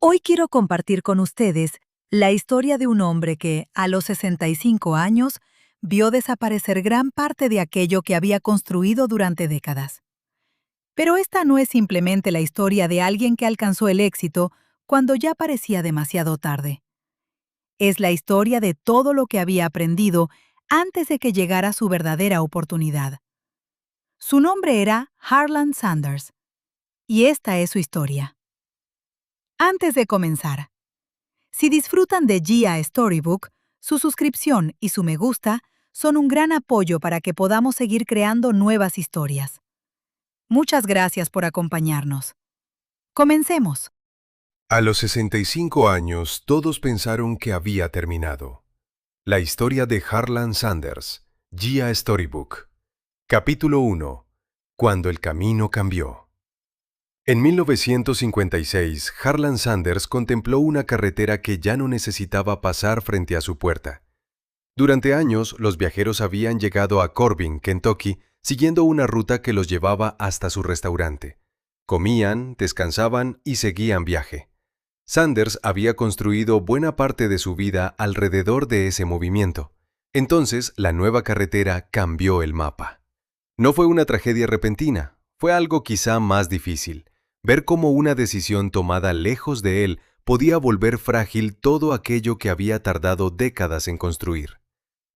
Hoy quiero compartir con ustedes la historia de un hombre que, a los 65 años, vio desaparecer gran parte de aquello que había construido durante décadas. Pero esta no es simplemente la historia de alguien que alcanzó el éxito cuando ya parecía demasiado tarde. Es la historia de todo lo que había aprendido antes de que llegara su verdadera oportunidad. Su nombre era Harlan Sanders, y esta es su historia. Antes de comenzar, si disfrutan de Gia Storybook, su suscripción y su me gusta son un gran apoyo para que podamos seguir creando nuevas historias. Muchas gracias por acompañarnos. Comencemos. A los 65 años, todos pensaron que había terminado. La historia de Harlan Sanders, Gia Storybook. Capítulo 1. Cuando el camino cambió. En 1956, Harlan Sanders contempló una carretera que ya no necesitaba pasar frente a su puerta. Durante años, los viajeros habían llegado a Corbin, Kentucky, siguiendo una ruta que los llevaba hasta su restaurante. Comían, descansaban y seguían viaje. Sanders había construido buena parte de su vida alrededor de ese movimiento. Entonces, la nueva carretera cambió el mapa. No fue una tragedia repentina, fue algo quizá más difícil. Ver cómo una decisión tomada lejos de él podía volver frágil todo aquello que había tardado décadas en construir.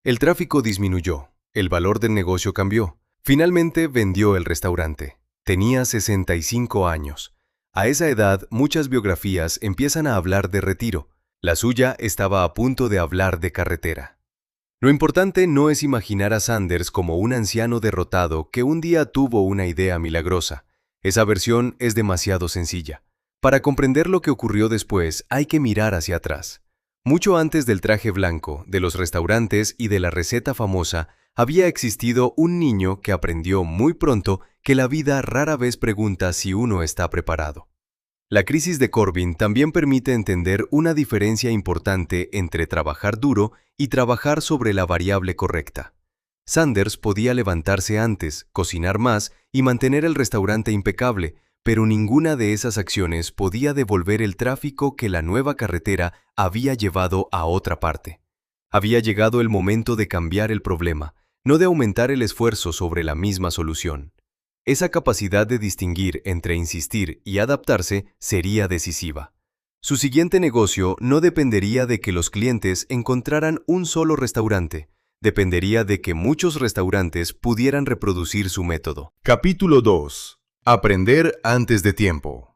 El tráfico disminuyó, el valor del negocio cambió. Finalmente vendió el restaurante. Tenía 65 años. A esa edad, muchas biografías empiezan a hablar de retiro. La suya estaba a punto de hablar de carretera. Lo importante no es imaginar a Sanders como un anciano derrotado que un día tuvo una idea milagrosa. Esa versión es demasiado sencilla. Para comprender lo que ocurrió después, hay que mirar hacia atrás. Mucho antes del traje blanco, de los restaurantes y de la receta famosa, había existido un niño que aprendió muy pronto que la vida rara vez pregunta si uno está preparado. La crisis de Corbin también permite entender una diferencia importante entre trabajar duro y trabajar sobre la variable correcta. Sanders podía levantarse antes, cocinar más y mantener el restaurante impecable, pero ninguna de esas acciones podía devolver el tráfico que la nueva carretera había llevado a otra parte. Había llegado el momento de cambiar el problema, no de aumentar el esfuerzo sobre la misma solución. Esa capacidad de distinguir entre insistir y adaptarse sería decisiva. Su siguiente negocio no dependería de que los clientes encontraran un solo restaurante, dependería de que muchos restaurantes pudieran reproducir su método. Capítulo 2. Aprender antes de tiempo.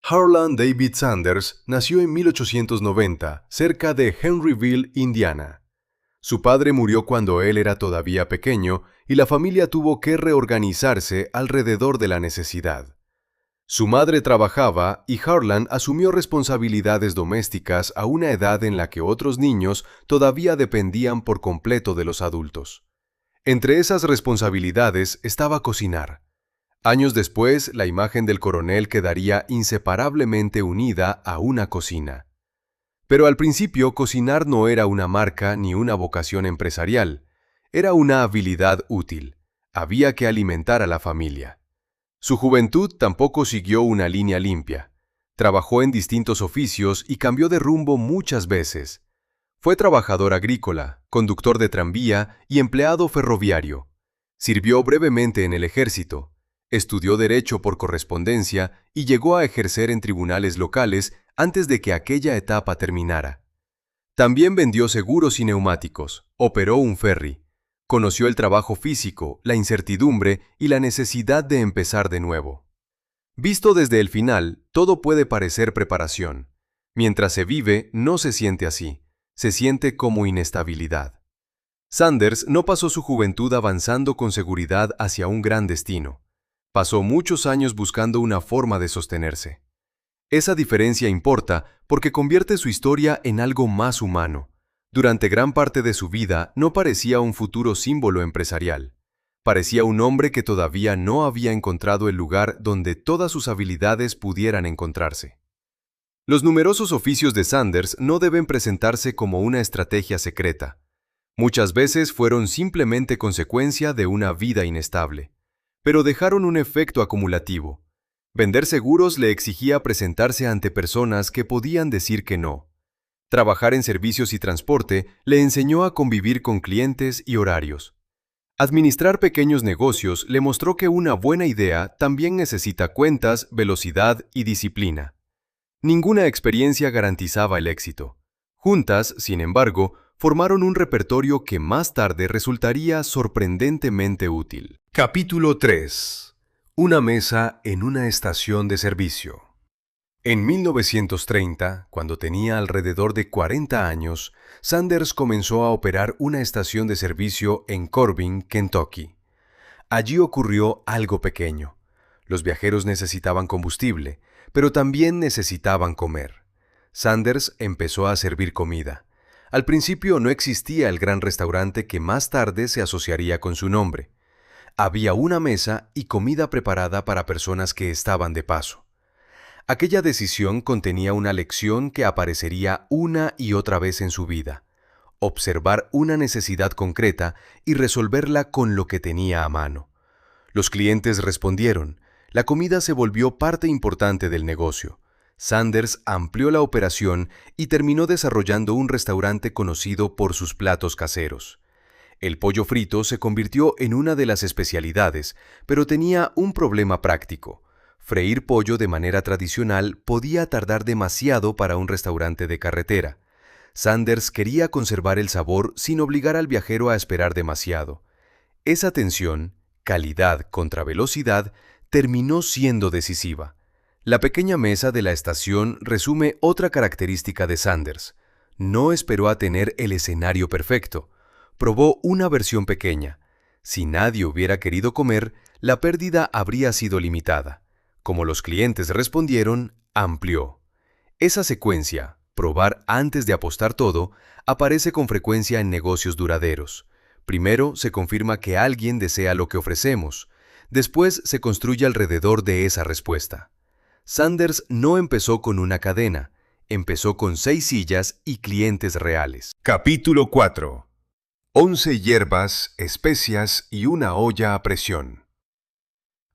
Harlan David Sanders nació en 1890, cerca de Henryville, Indiana. Su padre murió cuando él era todavía pequeño y la familia tuvo que reorganizarse alrededor de la necesidad. Su madre trabajaba y Harlan asumió responsabilidades domésticas a una edad en la que otros niños todavía dependían por completo de los adultos. Entre esas responsabilidades estaba cocinar. Años después, la imagen del coronel quedaría inseparablemente unida a una cocina. Pero al principio, cocinar no era una marca ni una vocación empresarial. Era una habilidad útil. Había que alimentar a la familia. Su juventud tampoco siguió una línea limpia. Trabajó en distintos oficios y cambió de rumbo muchas veces. Fue trabajador agrícola, conductor de tranvía y empleado ferroviario. Sirvió brevemente en el ejército. Estudió Derecho por correspondencia y llegó a ejercer en tribunales locales antes de que aquella etapa terminara. También vendió seguros y neumáticos, operó un ferry. Conoció el trabajo físico, la incertidumbre y la necesidad de empezar de nuevo. Visto desde el final, todo puede parecer preparación. Mientras se vive, no se siente así. Se siente como inestabilidad. Sanders no pasó su juventud avanzando con seguridad hacia un gran destino. Pasó muchos años buscando una forma de sostenerse. Esa diferencia importa porque convierte su historia en algo más humano. Durante gran parte de su vida no parecía un futuro símbolo empresarial. Parecía un hombre que todavía no había encontrado el lugar donde todas sus habilidades pudieran encontrarse. Los numerosos oficios de Sanders no deben presentarse como una estrategia secreta. Muchas veces fueron simplemente consecuencia de una vida inestable, pero dejaron un efecto acumulativo. Vender seguros le exigía presentarse ante personas que podían decir que no. Trabajar en servicios y transporte le enseñó a convivir con clientes y horarios. Administrar pequeños negocios le mostró que una buena idea también necesita cuentas, velocidad y disciplina. Ninguna experiencia garantizaba el éxito. Juntas, sin embargo, formaron un repertorio que más tarde resultaría sorprendentemente útil. Capítulo 3. Una mesa en una estación de servicio. En 1930, cuando tenía alrededor de 40 años, Sanders comenzó a operar una estación de servicio en Corbin, Kentucky. Allí ocurrió algo pequeño. Los viajeros necesitaban combustible, pero también necesitaban comer. Sanders empezó a servir comida. Al principio no existía el gran restaurante que más tarde se asociaría con su nombre. Había una mesa y comida preparada para personas que estaban de paso. Aquella decisión contenía una lección que aparecería una y otra vez en su vida: observar una necesidad concreta y resolverla con lo que tenía a mano. Los clientes respondieron. La comida se volvió parte importante del negocio. Sanders amplió la operación y terminó desarrollando un restaurante conocido por sus platos caseros. El pollo frito se convirtió en una de las especialidades, pero tenía un problema práctico. Freír pollo de manera tradicional podía tardar demasiado para un restaurante de carretera. Sanders quería conservar el sabor sin obligar al viajero a esperar demasiado. Esa tensión, calidad contra velocidad, terminó siendo decisiva. La pequeña mesa de la estación resume otra característica de Sanders. No esperó a tener el escenario perfecto. Probó una versión pequeña. Si nadie hubiera querido comer, la pérdida habría sido limitada. Como los clientes respondieron, amplió. Esa secuencia, probar antes de apostar todo, aparece con frecuencia en negocios duraderos. Primero se confirma que alguien desea lo que ofrecemos. Después se construye alrededor de esa respuesta. Sanders no empezó con una cadena, empezó con 6 sillas y clientes reales. Capítulo 4. 11 hierbas, especias y una olla a presión.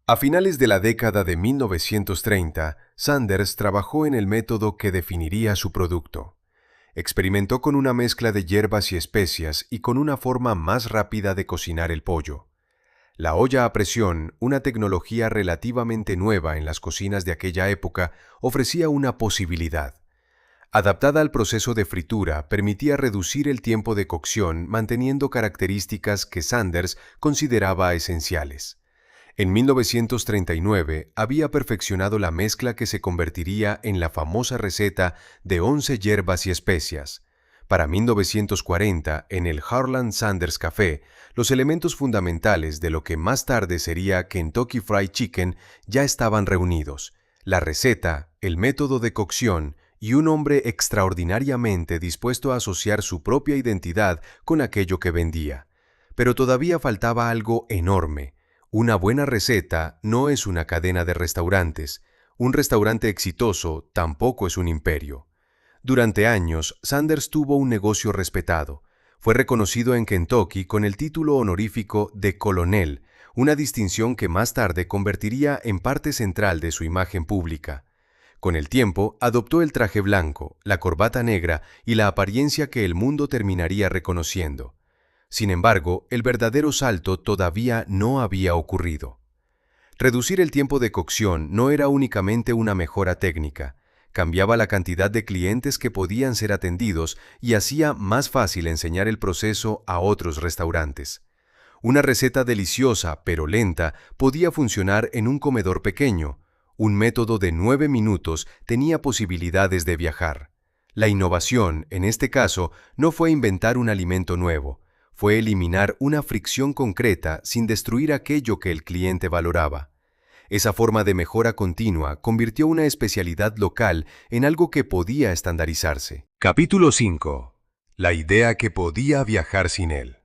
A finales de la década de 1930, Sanders trabajó en el método que definiría su producto. Experimentó con una mezcla de hierbas y especias y con una forma más rápida de cocinar el pollo. La olla a presión, una tecnología relativamente nueva en las cocinas de aquella época, ofrecía una posibilidad. Adaptada al proceso de fritura, permitía reducir el tiempo de cocción manteniendo características que Sanders consideraba esenciales. En 1939 había perfeccionado la mezcla que se convertiría en la famosa receta de 11 hierbas y especias. Para 1940, en el Harland Sanders Café, los elementos fundamentales de lo que más tarde sería Kentucky Fried Chicken ya estaban reunidos: la receta, el método de cocción y un hombre extraordinariamente dispuesto a asociar su propia identidad con aquello que vendía. Pero todavía faltaba algo enorme. Una buena receta no es una cadena de restaurantes. Un restaurante exitoso tampoco es un imperio. Durante años, Sanders tuvo un negocio respetado. Fue reconocido en Kentucky con el título honorífico de coronel, una distinción que más tarde convertiría en parte central de su imagen pública. Con el tiempo, adoptó el traje blanco, la corbata negra y la apariencia que el mundo terminaría reconociendo. Sin embargo, el verdadero salto todavía no había ocurrido. Reducir el tiempo de cocción no era únicamente una mejora técnica. Cambiaba la cantidad de clientes que podían ser atendidos y hacía más fácil enseñar el proceso a otros restaurantes. Una receta deliciosa pero lenta podía funcionar en un comedor pequeño. Un método de 9 minutos tenía posibilidades de viajar. La innovación, en este caso, no fue inventar un alimento nuevo, fue eliminar una fricción concreta sin destruir aquello que el cliente valoraba. Esa forma de mejora continua convirtió una especialidad local en algo que podía estandarizarse. Capítulo 5. La idea que podía viajar sin él.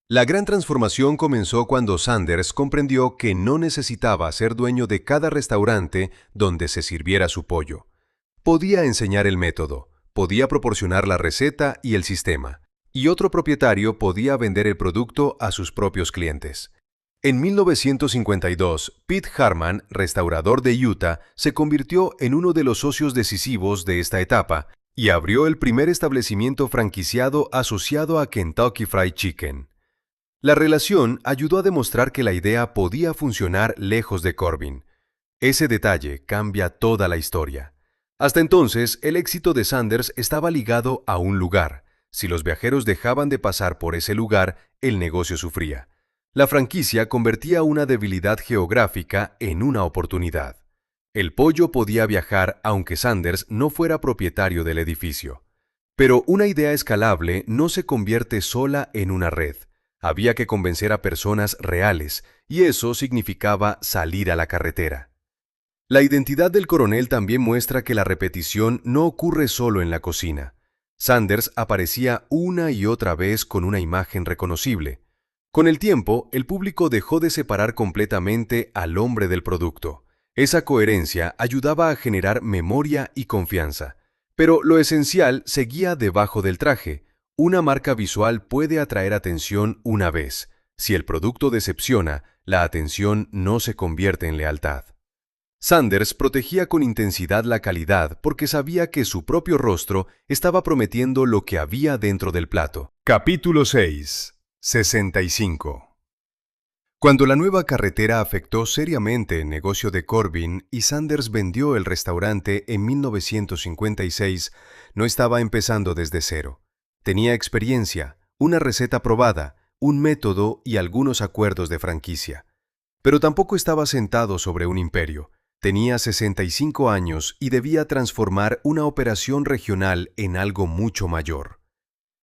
La gran transformación comenzó cuando Sanders comprendió que no necesitaba ser dueño de cada restaurante donde se sirviera su pollo. Podía enseñar el método, podía proporcionar la receta y el sistema, y otro propietario podía vender el producto a sus propios clientes. En 1952, Pete Harman, restaurador de Utah, se convirtió en uno de los socios decisivos de esta etapa y abrió el primer establecimiento franquiciado asociado a Kentucky Fried Chicken. La relación ayudó a demostrar que la idea podía funcionar lejos de Corbin. Ese detalle cambia toda la historia. Hasta entonces, el éxito de Sanders estaba ligado a un lugar. Si los viajeros dejaban de pasar por ese lugar, el negocio sufría. La franquicia convertía una debilidad geográfica en una oportunidad. El pollo podía viajar aunque Sanders no fuera propietario del edificio. Pero una idea escalable no se convierte sola en una red. Había que convencer a personas reales, y eso significaba salir a la carretera. La identidad del coronel también muestra que la repetición no ocurre solo en la cocina. Sanders aparecía una y otra vez con una imagen reconocible. Con el tiempo, el público dejó de separar completamente al hombre del producto. Esa coherencia ayudaba a generar memoria y confianza. Pero lo esencial seguía debajo del traje. Una marca visual puede atraer atención una vez. Si el producto decepciona, la atención no se convierte en lealtad. Sanders protegía con intensidad la calidad porque sabía que su propio rostro estaba prometiendo lo que había dentro del plato. Capítulo 6. 65. Cuando la nueva carretera afectó seriamente el negocio de Corbin y Sanders vendió el restaurante en 1956, no estaba empezando desde cero. Tenía experiencia, una receta probada, un método y algunos acuerdos de franquicia. Pero tampoco estaba sentado sobre un imperio. Tenía 65 años y debía transformar una operación regional en algo mucho mayor.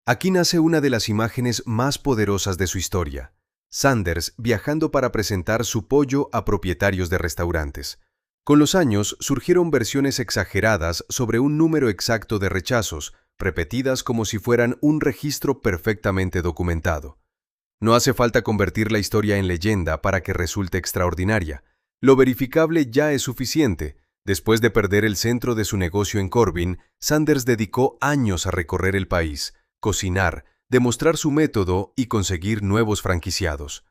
Aquí nace una de las imágenes más poderosas de su historia. Sanders viajando para presentar su pollo a propietarios de restaurantes. Con los años surgieron versiones exageradas sobre un número exacto de rechazos, repetidas como si fueran un registro perfectamente documentado. No hace falta convertir la historia en leyenda para que resulte extraordinaria. Lo verificable ya es suficiente. Después de perder el centro de su negocio en Corbin, Sanders dedicó años a recorrer el país, cocinar, demostrar su método y conseguir nuevos franquiciados.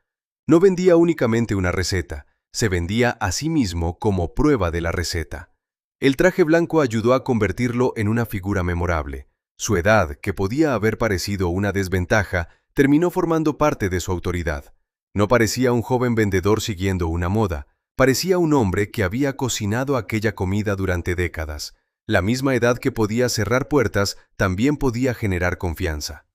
No vendía únicamente una receta, se vendía a sí mismo como prueba de la receta. El traje blanco ayudó a convertirlo en una figura memorable. Su edad, que podía haber parecido una desventaja, terminó formando parte de su autoridad. No parecía un joven vendedor siguiendo una moda, parecía un hombre que había cocinado aquella comida durante décadas. La misma edad que podía cerrar puertas, también podía generar confianza.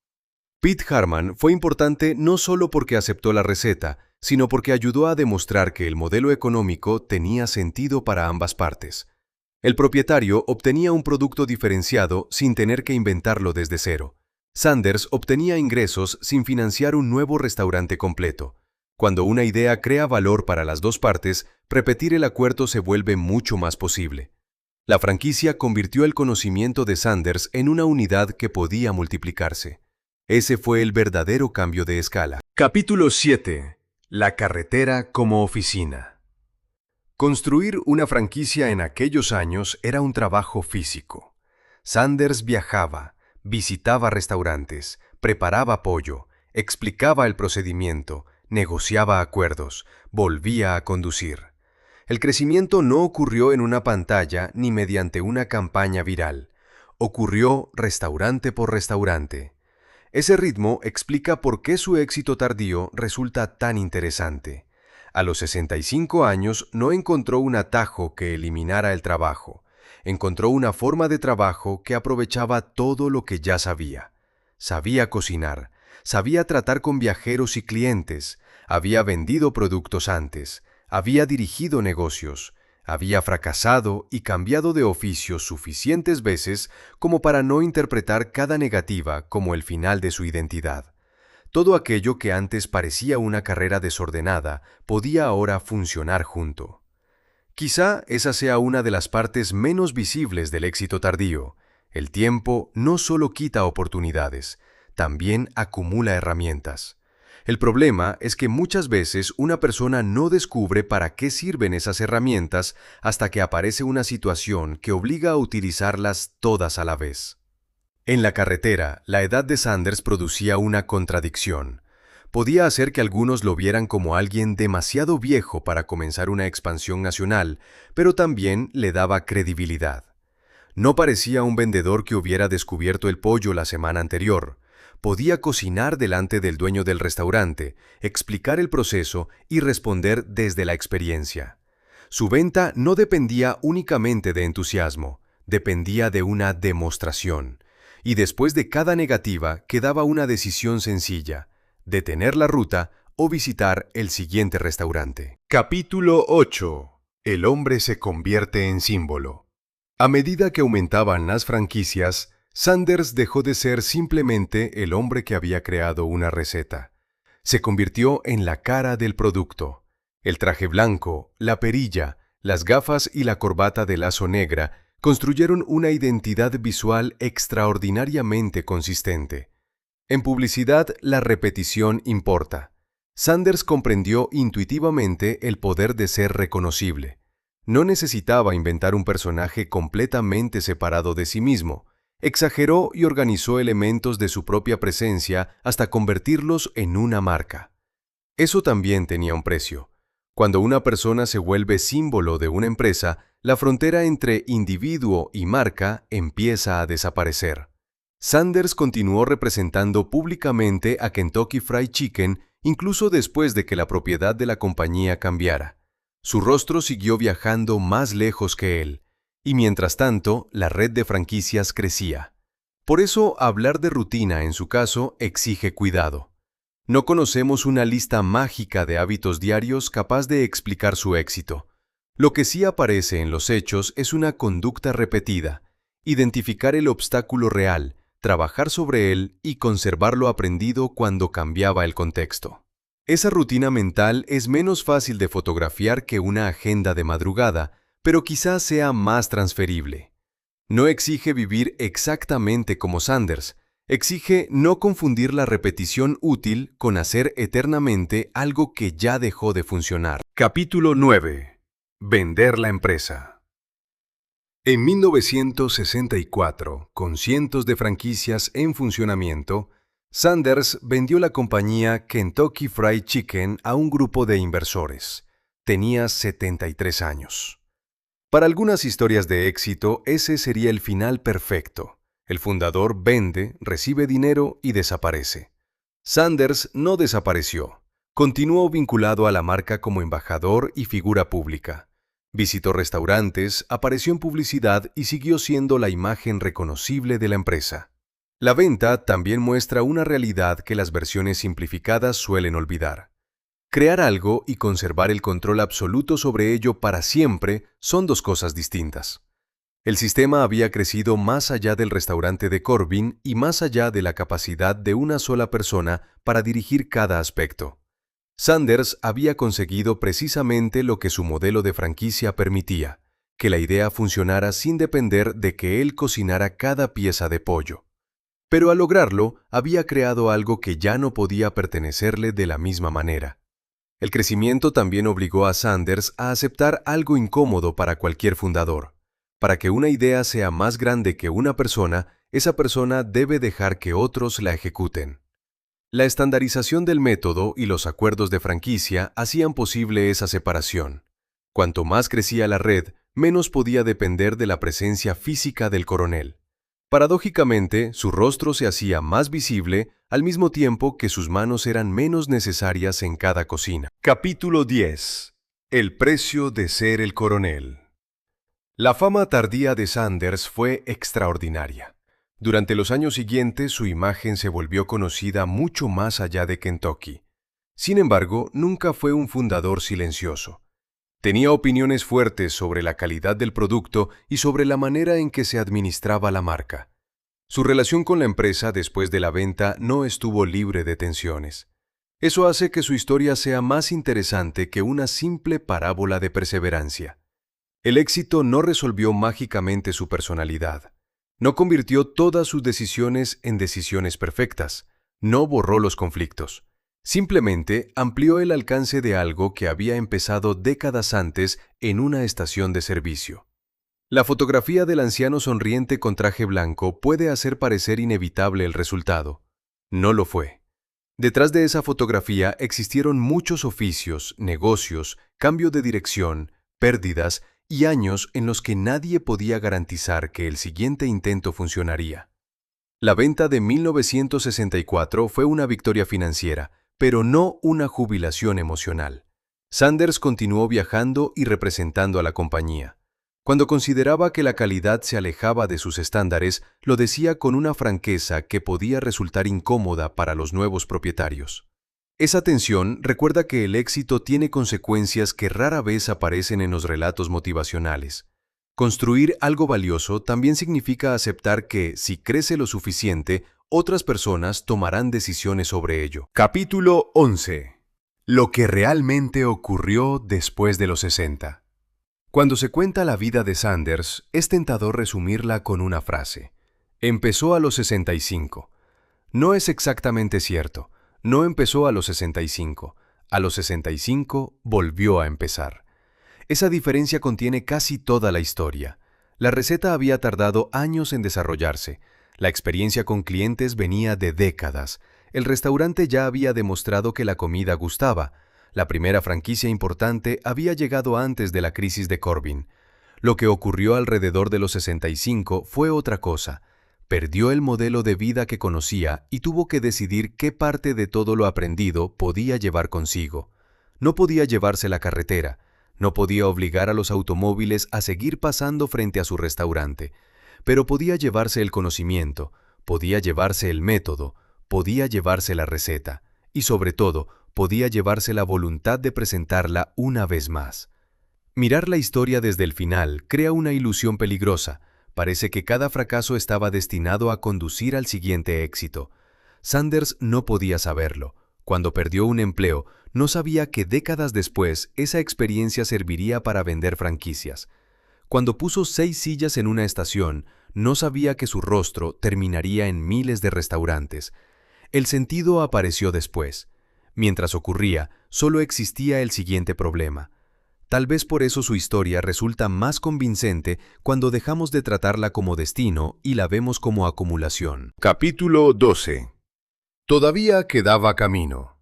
Pete Harman fue importante no solo porque aceptó la receta, sino porque ayudó a demostrar que el modelo económico tenía sentido para ambas partes. El propietario obtenía un producto diferenciado sin tener que inventarlo desde cero. Sanders obtenía ingresos sin financiar un nuevo restaurante completo. Cuando una idea crea valor para las dos partes, repetir el acuerdo se vuelve mucho más posible. La franquicia convirtió el conocimiento de Sanders en una unidad que podía multiplicarse. Ese fue el verdadero cambio de escala. Capítulo 7. La carretera como oficina. Construir una franquicia en aquellos años era un trabajo físico. Sanders viajaba, visitaba restaurantes, preparaba pollo, explicaba el procedimiento, negociaba acuerdos, volvía a conducir. El crecimiento no ocurrió en una pantalla ni mediante una campaña viral. Ocurrió restaurante por restaurante. Ese ritmo explica por qué su éxito tardío resulta tan interesante. A los 65 años no encontró un atajo que eliminara el trabajo. Encontró una forma de trabajo que aprovechaba todo lo que ya sabía. Sabía cocinar, sabía tratar con viajeros y clientes, había vendido productos antes, había dirigido negocios, había fracasado y cambiado de oficio suficientes veces como para no interpretar cada negativa como el final de su identidad. Todo aquello que antes parecía una carrera desordenada podía ahora funcionar junto. Quizá esa sea una de las partes menos visibles del éxito tardío. El tiempo no solo quita oportunidades, también acumula herramientas. El problema es que muchas veces una persona no descubre para qué sirven esas herramientas hasta que aparece una situación que obliga a utilizarlas todas a la vez. En la carretera, la edad de Sanders producía una contradicción. Podía hacer que algunos lo vieran como alguien demasiado viejo para comenzar una expansión nacional, pero también le daba credibilidad. No parecía un vendedor que hubiera descubierto el pollo la semana anterior. Podía cocinar delante del dueño del restaurante, explicar el proceso y responder desde la experiencia. Su venta no dependía únicamente de entusiasmo, dependía de una demostración. Y después de cada negativa quedaba una decisión sencilla: detener la ruta o visitar el siguiente restaurante. Capítulo 8. El hombre se convierte en símbolo. A medida que aumentaban las franquicias, Sanders dejó de ser simplemente el hombre que había creado una receta. Se convirtió en la cara del producto. El traje blanco, la perilla, las gafas y la corbata de lazo negra construyeron una identidad visual extraordinariamente consistente. En publicidad, la repetición importa. Sanders comprendió intuitivamente el poder de ser reconocible. No necesitaba inventar un personaje completamente separado de sí mismo. Exageró y organizó elementos de su propia presencia hasta convertirlos en una marca. Eso también tenía un precio. Cuando una persona se vuelve símbolo de una empresa, la frontera entre individuo y marca empieza a desaparecer. Sanders continuó representando públicamente a Kentucky Fried Chicken incluso después de que la propiedad de la compañía cambiara. Su rostro siguió viajando más lejos que él, y mientras tanto, la red de franquicias crecía. Por eso, hablar de rutina en su caso exige cuidado. No conocemos una lista mágica de hábitos diarios capaz de explicar su éxito. Lo que sí aparece en los hechos es una conducta repetida: identificar el obstáculo real, trabajar sobre él y conservar lo aprendido cuando cambiaba el contexto. Esa rutina mental es menos fácil de fotografiar que una agenda de madrugada, pero quizás sea más transferible. No exige vivir exactamente como Sanders, exige no confundir la repetición útil con hacer eternamente algo que ya dejó de funcionar. Capítulo 9. Vender la empresa. En 1964, con cientos de franquicias en funcionamiento, Sanders vendió la compañía Kentucky Fried Chicken a un grupo de inversores. Tenía 73 años. Para algunas historias de éxito, ese sería el final perfecto. El fundador vende, recibe dinero y desaparece. Sanders no desapareció. Continuó vinculado a la marca como embajador y figura pública. Visitó restaurantes, apareció en publicidad y siguió siendo la imagen reconocible de la empresa. La venta también muestra una realidad que las versiones simplificadas suelen olvidar. Crear algo y conservar el control absoluto sobre ello para siempre son dos cosas distintas. El sistema había crecido más allá del restaurante de Corbin y más allá de la capacidad de una sola persona para dirigir cada aspecto. Sanders había conseguido precisamente lo que su modelo de franquicia permitía: que la idea funcionara sin depender de que él cocinara cada pieza de pollo. Pero al lograrlo, había creado algo que ya no podía pertenecerle de la misma manera. El crecimiento también obligó a Sanders a aceptar algo incómodo para cualquier fundador. Para que una idea sea más grande que una persona, esa persona debe dejar que otros la ejecuten. La estandarización del método y los acuerdos de franquicia hacían posible esa separación. Cuanto más crecía la red, menos podía depender de la presencia física del coronel. Paradójicamente, su rostro se hacía más visible al mismo tiempo que sus manos eran menos necesarias en cada cocina. Capítulo 10. El precio de ser el coronel. La fama tardía de Sanders fue extraordinaria. Durante los años siguientes, su imagen se volvió conocida mucho más allá de Kentucky. Sin embargo, nunca fue un fundador silencioso. Tenía opiniones fuertes sobre la calidad del producto y sobre la manera en que se administraba la marca. Su relación con la empresa después de la venta no estuvo libre de tensiones. Eso hace que su historia sea más interesante que una simple parábola de perseverancia. El éxito no resolvió mágicamente su personalidad. No convirtió todas sus decisiones en decisiones perfectas. No borró los conflictos. Simplemente amplió el alcance de algo que había empezado décadas antes en una estación de servicio. La fotografía del anciano sonriente con traje blanco puede hacer parecer inevitable el resultado. No lo fue. Detrás de esa fotografía existieron muchos oficios, negocios, cambio de dirección, pérdidas y años en los que nadie podía garantizar que el siguiente intento funcionaría. La venta de 1964 fue una victoria financiera, pero no una jubilación emocional. Sanders continuó viajando y representando a la compañía. Cuando consideraba que la calidad se alejaba de sus estándares, lo decía con una franqueza que podía resultar incómoda para los nuevos propietarios. Esa tensión recuerda que el éxito tiene consecuencias que rara vez aparecen en los relatos motivacionales. Construir algo valioso también significa aceptar que, si crece lo suficiente, otras personas tomarán decisiones sobre ello. Capítulo 11. Lo que realmente ocurrió después de los 60. Cuando se cuenta la vida de Sanders, es tentador resumirla con una frase. Empezó a los 65. No es exactamente cierto. No empezó a los 65. A los 65 volvió a empezar. Esa diferencia contiene casi toda la historia. La receta había tardado años en desarrollarse. La experiencia con clientes venía de décadas. El restaurante ya había demostrado que la comida gustaba. La primera franquicia importante había llegado antes de la crisis de Corbin. Lo que ocurrió alrededor de los 65 fue otra cosa. Perdió el modelo de vida que conocía y tuvo que decidir qué parte de todo lo aprendido podía llevar consigo. No podía llevarse la carretera, no podía obligar a los automóviles a seguir pasando frente a su restaurante, pero podía llevarse el conocimiento, podía llevarse el método, podía llevarse la receta y, sobre todo, podía llevarse la voluntad de presentarla una vez más. Mirar la historia desde el final crea una ilusión peligrosa. Parece que cada fracaso estaba destinado a conducir al siguiente éxito. Sanders no podía saberlo. Cuando perdió un empleo, no sabía que décadas después esa experiencia serviría para vender franquicias. Cuando puso 6 sillas en una estación, no sabía que su rostro terminaría en miles de restaurantes. El sentido apareció después. Mientras ocurría, solo existía el siguiente problema. Tal vez por eso su historia resulta más convincente cuando dejamos de tratarla como destino y la vemos como acumulación. Capítulo 12. Todavía quedaba camino.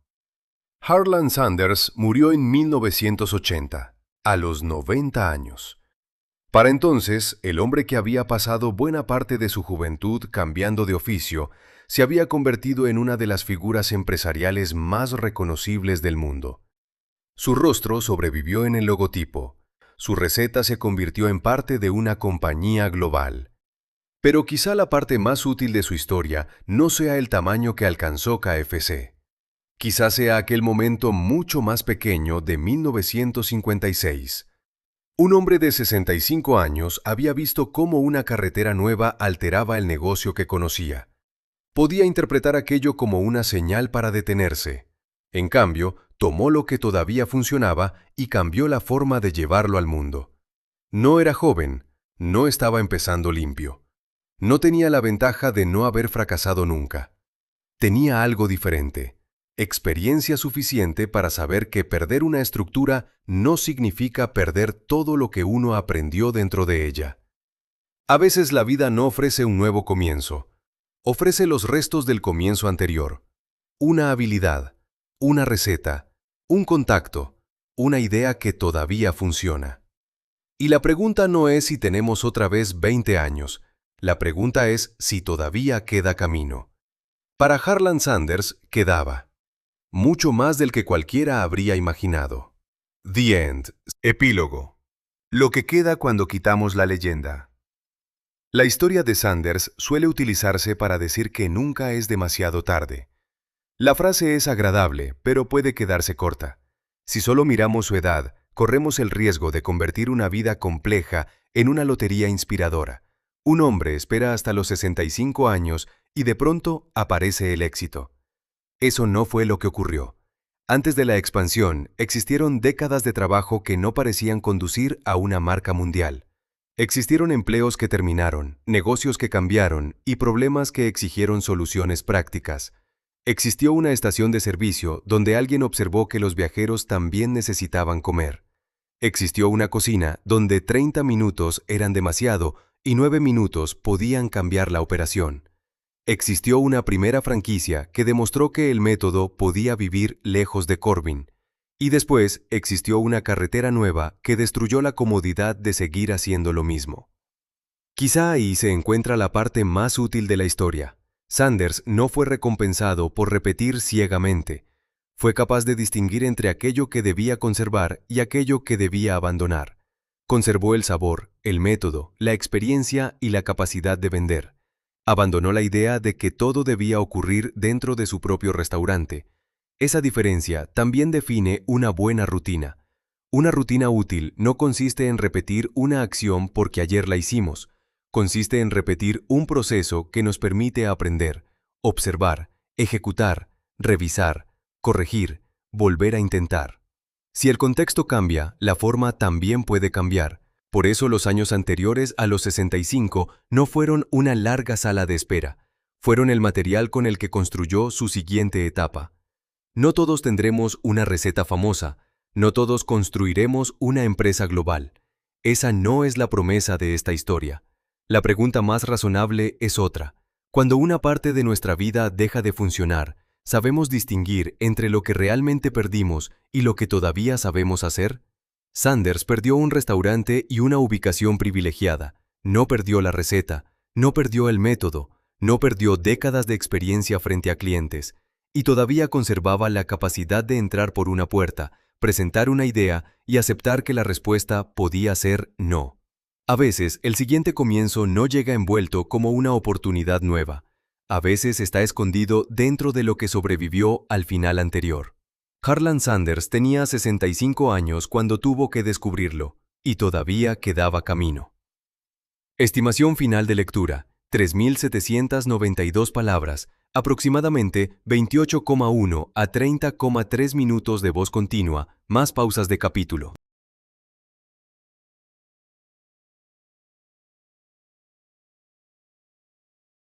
Harlan Sanders murió en 1980, a los 90 años. Para entonces, el hombre que había pasado buena parte de su juventud cambiando de oficio, se había convertido en una de las figuras empresariales más reconocibles del mundo. Su rostro sobrevivió en el logotipo. Su receta se convirtió en parte de una compañía global. Pero quizá la parte más útil de su historia no sea el tamaño que alcanzó KFC. Quizá sea aquel momento mucho más pequeño de 1956. Un hombre de 65 años había visto cómo una carretera nueva alteraba el negocio que conocía. Podía interpretar aquello como una señal para detenerse. En cambio, tomó lo que todavía funcionaba y cambió la forma de llevarlo al mundo. No era joven, no estaba empezando limpio. No tenía la ventaja de no haber fracasado nunca. Tenía algo diferente, experiencia suficiente para saber que perder una estructura no significa perder todo lo que uno aprendió dentro de ella. A veces la vida no ofrece un nuevo comienzo. Ofrece los restos del comienzo anterior. Una habilidad, una receta, un contacto, una idea que todavía funciona. Y la pregunta no es si tenemos otra vez 20 años. La pregunta es si todavía queda camino. Para Harlan Sanders quedaba. Mucho más del que cualquiera habría imaginado. The End. Epílogo. Lo que queda cuando quitamos la leyenda. La historia de Sanders suele utilizarse para decir que nunca es demasiado tarde. La frase es agradable, pero puede quedarse corta. Si solo miramos su edad, corremos el riesgo de convertir una vida compleja en una lotería inspiradora. Un hombre espera hasta los 65 años y de pronto aparece el éxito. Eso no fue lo que ocurrió. Antes de la expansión, existieron décadas de trabajo que no parecían conducir a una marca mundial. Existieron empleos que terminaron, negocios que cambiaron y problemas que exigieron soluciones prácticas. Existió una estación de servicio donde alguien observó que los viajeros también necesitaban comer. Existió una cocina donde 30 minutos eran demasiado y 9 minutos podían cambiar la operación. Existió una primera franquicia que demostró que el método podía vivir lejos de Corbin, y después existió una carretera nueva que destruyó la comodidad de seguir haciendo lo mismo. Quizá ahí se encuentra la parte más útil de la historia. Sanders no fue recompensado por repetir ciegamente. Fue capaz de distinguir entre aquello que debía conservar y aquello que debía abandonar. Conservó el sabor, el método, la experiencia y la capacidad de vender. Abandonó la idea de que todo debía ocurrir dentro de su propio restaurante. Esa diferencia también define una buena rutina. Una rutina útil no consiste en repetir una acción porque ayer la hicimos. Consiste en repetir un proceso que nos permite aprender, observar, ejecutar, revisar, corregir, volver a intentar. Si el contexto cambia, la forma también puede cambiar. Por eso los años anteriores a los 65 no fueron una larga sala de espera. Fueron el material con el que construyó su siguiente etapa. No todos tendremos una receta famosa. No todos construiremos una empresa global. Esa no es la promesa de esta historia. La pregunta más razonable es otra. Cuando una parte de nuestra vida deja de funcionar, ¿sabemos distinguir entre lo que realmente perdimos y lo que todavía sabemos hacer? Sanders perdió un restaurante y una ubicación privilegiada. No perdió la receta, no perdió el método, no perdió décadas de experiencia frente a clientes, y todavía conservaba la capacidad de entrar por una puerta, presentar una idea y aceptar que la respuesta podía ser no. A veces, el siguiente comienzo no llega envuelto como una oportunidad nueva. A veces está escondido dentro de lo que sobrevivió al final anterior. Harlan Sanders tenía 65 años cuando tuvo que descubrirlo, y todavía quedaba camino. Estimación final de lectura, 3.792 palabras, aproximadamente 28,1 a 30,3 minutos de voz continua, más pausas de capítulo.